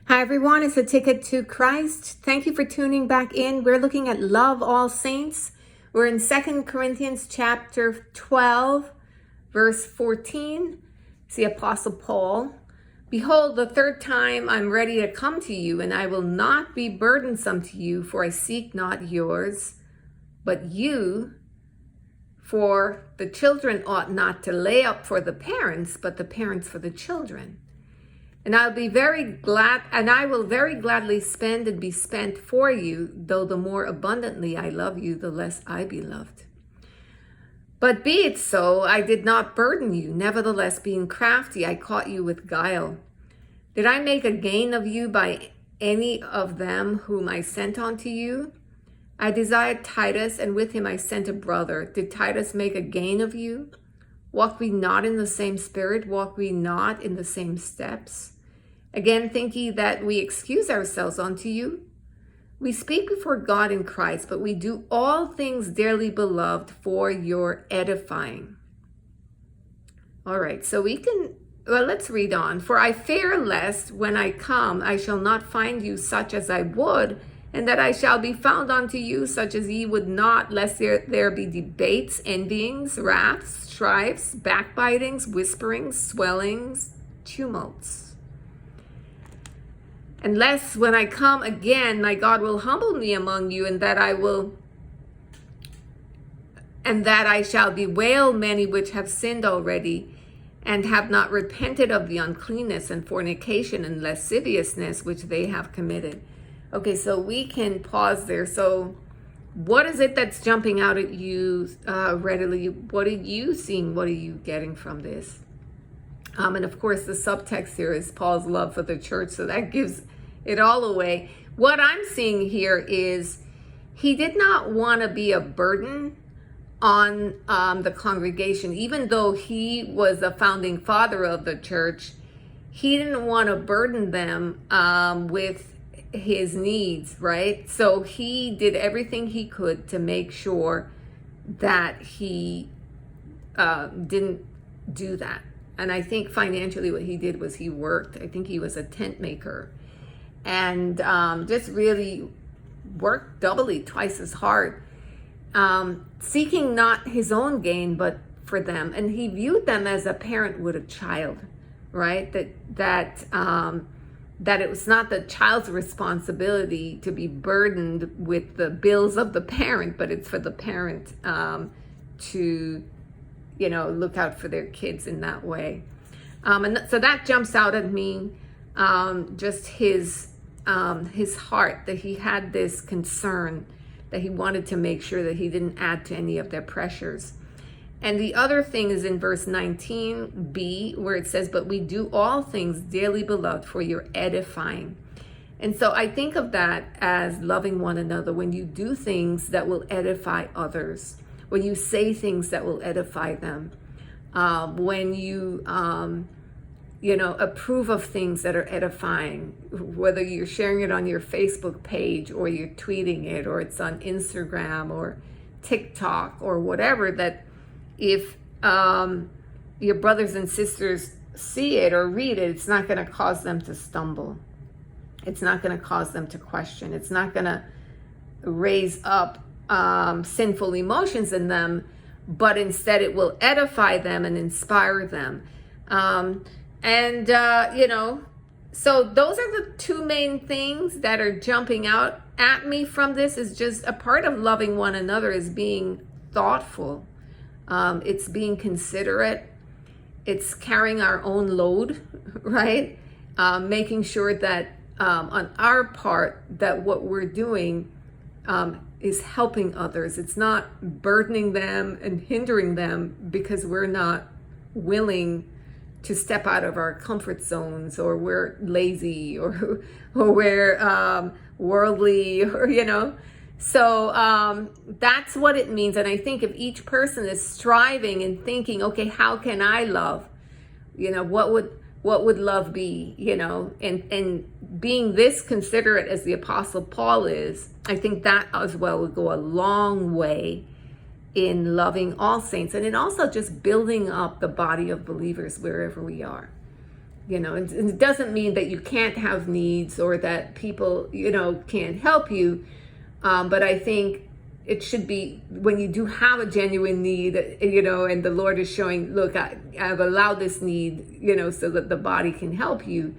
Hi everyone, it's A Ticket to Christ. Thank you for tuning back in. We're looking at love all saints. We're in 2 Corinthians chapter 12, verse 14. It's the Apostle Paul. Behold, the third time I'm ready to come to you, and I will not be burdensome to you, for I seek not yours, but you. For the children ought not to lay up for the parents, but the parents for the children. And I will very gladly spend and be spent for you, though the more abundantly I love you, the less I be loved. But be it so, I did not burden you. Nevertheless, being crafty, I caught you with guile. Did I make a gain of you by any of them whom I sent unto you? I desired Titus, and with him I sent a brother. Did Titus make a gain of you? Walk we not in the same spirit? Walk we not in the same steps? Again, think ye that we excuse ourselves unto you? We speak before God in Christ, but we do all things, dearly beloved, for your edifying. All right, so let's read on. For I fear lest when I come, I shall not find you such as I would, and that I shall be found unto you such as ye would not, lest there be debates, envyings, wraths, strifes, backbitings, whisperings, swellings, tumults. Unless when I come again, my God will humble me among you, and that I shall bewail many which have sinned already, and have not repented of the uncleanness and fornication and lasciviousness which they have committed. Okay, so we can pause there. So what is it that's jumping out at you readily? What are you seeing? What are you getting from this? And of course, the subtext here is Paul's love for the church. So that gives it all away. What I'm seeing here is he did not want to be a burden on the congregation. Even though he was a founding father of the church, he didn't want to burden them with his needs, right? So he did everything he could to make sure that he didn't do that. And I think financially what he did was he worked. I think he was a tent maker, and just really worked doubly, twice as hard, seeking not his own gain, but for them. And he viewed them as a parent would a child, right? That it was not the child's responsibility to be burdened with the bills of the parent, but it's for the parent to, look out for their kids in that way. And so that jumps out at me, just his heart, that he had this concern, that he wanted to make sure that he didn't add to any of their pressures. And the other thing is in verse 19b, where it says, but we do all things, dearly beloved, for your edifying. And so I think of that as loving one another. When you do things that will edify others, when you say things that will edify them, when you approve of things that are edifying, whether you're sharing it on your Facebook page or you're tweeting it, or it's on Instagram or TikTok or whatever, that if your brothers and sisters see it or read it, it's not going to cause them to stumble. It's not going to cause them to question. It's not going to raise up sinful emotions in them, but instead it will edify them and inspire them. So those are the two main things that are jumping out at me from this. Is just a part of loving one another is being thoughtful. It's being considerate. It's carrying our own load, right? Making sure that on our part that what we're doing is helping others. It's not burdening them and hindering them because we're not willing to step out of our comfort zones, or we're lazy, or we're worldly, or So that's what it means. And I think if each person is striving and thinking, okay, how can I love? What would love be? And being this considerate as the Apostle Paul is, I think that as well would go a long way in loving all saints, and in also just building up the body of believers wherever we are. And it doesn't mean that you can't have needs or that people, can't help you. But I think it should be when you do have a genuine need, and the Lord is showing, look, I've allowed this need, so that the body can help you,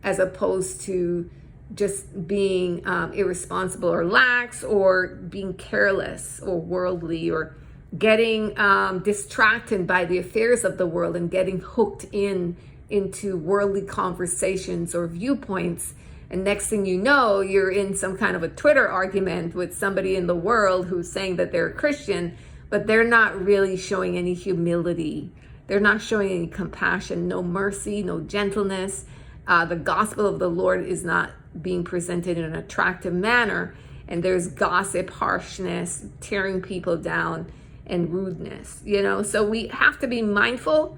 as opposed to just being irresponsible or lax, or being careless or worldly, or getting distracted by the affairs of the world and getting hooked into worldly conversations or viewpoints. And next thing you know, you're in some kind of a Twitter argument with somebody in the world who's saying that they're a Christian, but they're not really showing any humility. They're not showing any compassion, no mercy, no gentleness. The gospel of the Lord is not being presented in an attractive manner. And there's gossip, harshness, tearing people down, and rudeness, So we have to be mindful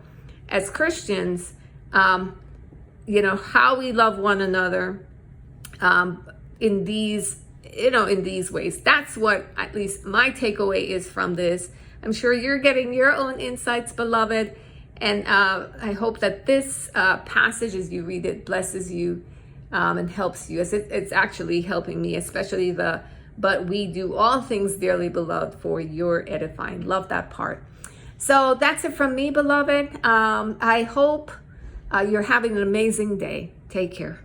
as Christians, how we love one another in these ways. That's what at least my takeaway is from this. I'm sure you're getting your own insights, beloved. And I hope that this passage, as you read it, blesses you and helps you. As it's actually helping me, especially but we do all things dearly, beloved, for your edifying. Love that part. So that's it from me, beloved. I hope you're having an amazing day. Take care.